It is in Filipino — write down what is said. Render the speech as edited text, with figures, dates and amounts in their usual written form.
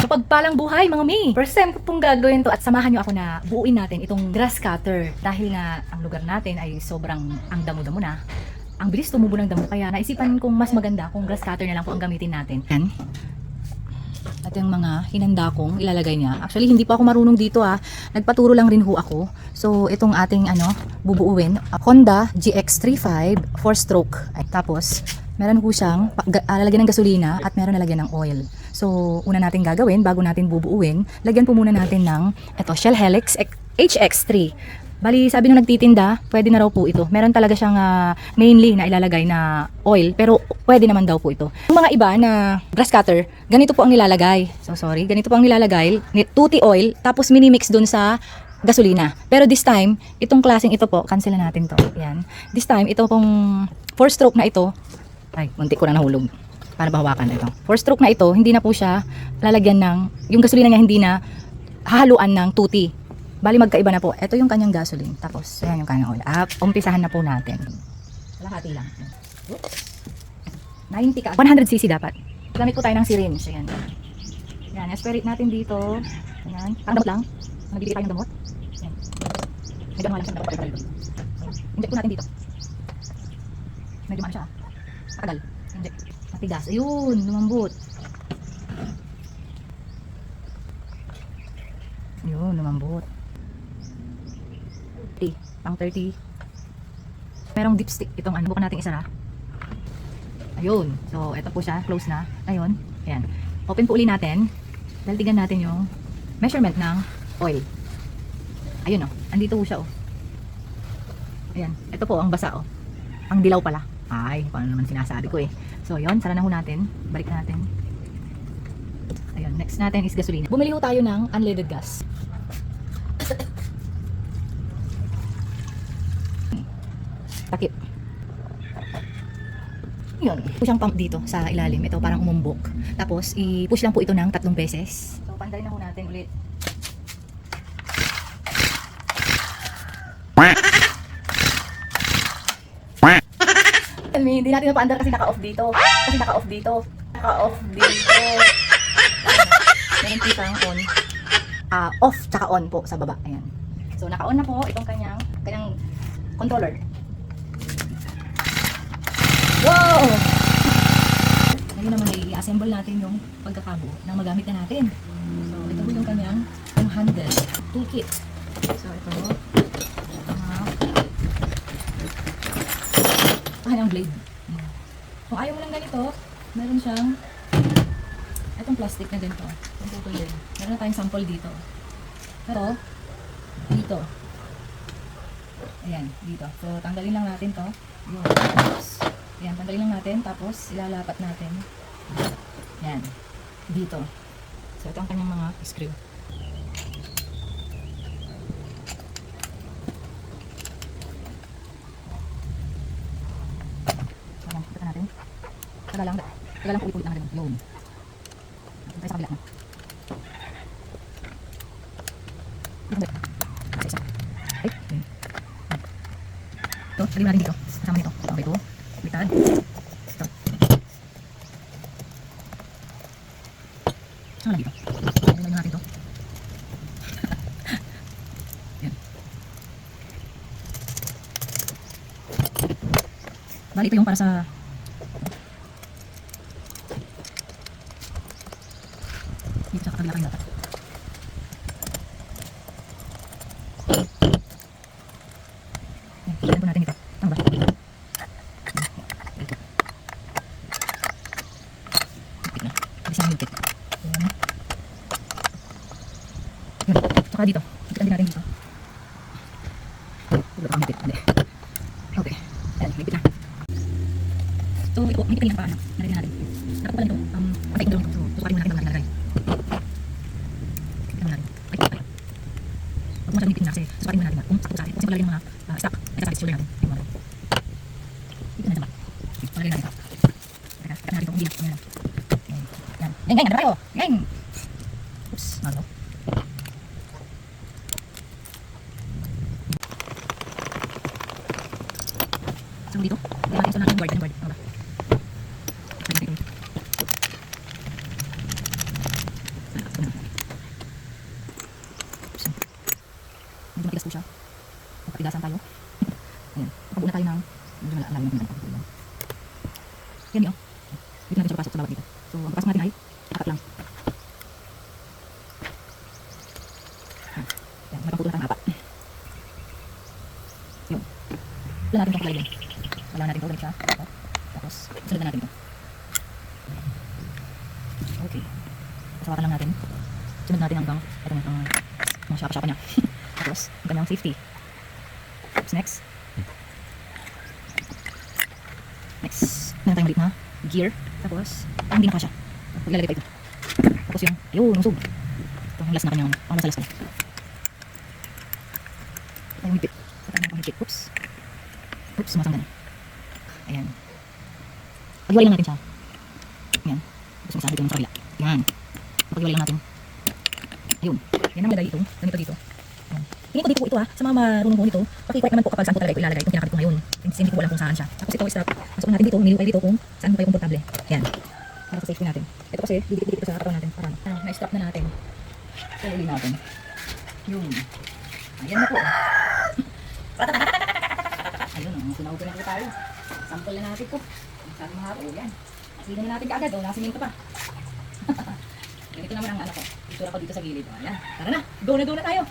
Kapagpalang buhay mga mi! First time ko pong gagawin to at samahan nyo ako na buuin natin itong grass cutter. Dahil nga ang lugar natin ay sobrang ang damo-damo na. Ang bilis tumubo ng damo kaya naisipan kong mas maganda kung grass cutter na lang po ang gamitin natin. Yan. At yung mga hinanda kong ilalagay niya. Actually hindi pa ako marunong dito Nagpaturo lang rin ho ako. So itong ating bubuuin. Honda GX35 4-stroke. Ay, tapos meron ho siyang lalagyan ng gasolina at meron nalagyan ng oil. So, una natin gagawin, bago natin bubuuin, lagyan po muna natin ng Shell Helix HX3. Bali, sabi nung nagtitinda, pwede na raw po ito. Meron talaga siyang mainly na ilalagay na oil, pero pwede naman daw po ito. Yung mga iba na grass cutter, ganito po ang nilalagay. So, sorry, ganito po ang nilalagay. Tuti oil, tapos minimix dun sa gasolina. Pero this time, itong klaseng ito po, cancel na natin to. Yan. This time, ito pong 4-stroke na ito, ay, munti ko na nahulog. Paano ba hawakan ito? 4-stroke na ito, hindi na po siya lalagyan ng, yung gasolina niya hindi na hahaluan ng tuti. Bali magkaiba na po. Ito yung kanyang gasoline. Tapos, ayan yung kanyang oil. Umpisahan na po natin. Kalahati lang. Oops. 90 ka. 100cc dapat. Gamit po tayo ng syringe. Ayan. Ayan, aspirate natin dito. Ayan. Ang damot lang. Nagbibigay tayo ng damot. Ayan. Medyo malang siya ng damot. Inject po natin dito. Medyo malang siya. Tagal. Inject. Matigas. Ayun, lumambot. Ayun, lumambot. 30. Pang 30. Merong dipstick. Itong bukan natin isara. Ayun. So, ito po siya. Close na. Ayun. Ayan. Open po uli natin. Dahil tignan natin yung measurement ng oil. Ayun andito po siya Ayan. Ito po ang basa Ang dilaw pala. Ay, paano naman sinasabi ko So, yun, sara na ho natin. Balik natin. Ayun, next natin is gasolina. Bumili ho tayo ng unleaded gas. Takip. Yun, push ang pump dito sa ilalim. Ito parang umumbok. Tapos, i-push lang po ito ng 3 beses. So, pandarin na ho natin ulit. Hindi natin napaandar kasi naka-off dito. Naka-off dito. Meron kitang on. Off tsaka on po sa baba. Ayan. So, naka-on na po itong kanyang controller. Wow! Ngayon naman ay i-assemble natin yung pagkakabuo ng magamit na natin. So, ito po yung kanyang handle. Toolkit. So, ito. Ang blade. Kung ayaw mo lang ganito, meron siyang itong plastic na ganito. Meron na tayong sample dito. Pero, dito. Ayan, dito. So, tanggalin lang natin to. Yun. Tapos, ayan, tanggalin lang natin. Tapos, ilalapat natin. Ayan. Dito. So, ito ang kanyang mga screw. Taga lang po ulit-ulit lang natin. Yun. Tayo sa kabila na. Ay. Ito, lagyan natin dito. Kasama nito. Okay ito. Bitad. Ito. Saan lang dito? Lagyan natin ito. Yan. Bali ito yung para sa dito sa kabila kayo dapat. Ayan po natin ito. Tama ba? Ito. Higpit na. Isang higpit. Ayan. Yun. Saka dito. Higpitan din natin dito. Wala pa ang higpit. Hindi. Okay. Ayan. Higpit na. So, higpitin lang pa. Nalagyan natin. Nakapo pa lang ito. Patay ko doon. So, sukarin mo natin ang natin. Huwag mo masyadong higpitin na kasi sukarin mo natin kung sakto sa akin. Kasi paglalagyan ng mga stock ay sa shoulder natin. Dito na naman. Paglalagyan natin ito. Teka, ikat natin ito kung hindi na. Yan. Yan, ano ba tayo? Yan. Oops, malo. So dito, hindi natin ito natin board. Ano ba? ko na. Oops. Medyo matigas po siya. Magpapigasan tayo. Ayan. Pagbuo na tayo ng medyo malalim ng pinagpapag. Yan yun. Dito natin siya papasok sa bawat dito. So, ang papasok natin ay takat lang. Yan. May pangputo na tayong apat. Yun. Wala natin itong kulay din. Wala natin ito. Ganit siya. Tapos, sunod na natin ito. Okay. Pasawakan lang natin. Sunod natin hanggang ito mga shapa-shapa niya. Tapos, ang kanyang safety. Tapos next. Next. Meron tayong maliit na gear. Tapos, hindi na kasya. Ilalagay pa ito. Tapos yung, yun, usog. Ito ang last na kanyang, ang last na. Ito yung higpit. Ito yung higpit. Oops. Oops, sumasanggan. Ayan. Pag-iwalay lang natin siya. Ayan. Tapos masabi ko yung sa kabila. Ayan. Pag-iwalay lang natin. Ayun. Yan ang lagay ito. Ganito dito. Ayan. Tingin ko dito po ito sa mga marunong po nito. Pakikuwait naman po kapag saan po talaga ito ilalagay. Itong kinakabit ko ngayon. Hindi ko alam kung saan siya. Tapos ito strap. Masok natin dito. Nilukay dito kung saan po kayo komportable. Ayan. Para sa safety natin. Ito kasi, didikit ito sa katawan natin. Parang, na-strap na natin. So, uli natin. Yun. Ayan na po. Ayun, sinaupo na po tayo. Sample na natin po. Saan mga po, yan. Asino na natin kaagad, nasiminto pa. Ganito naman ang ano ko. Itura ko dito sa gilid. Ayan, tara na. Go na tayo.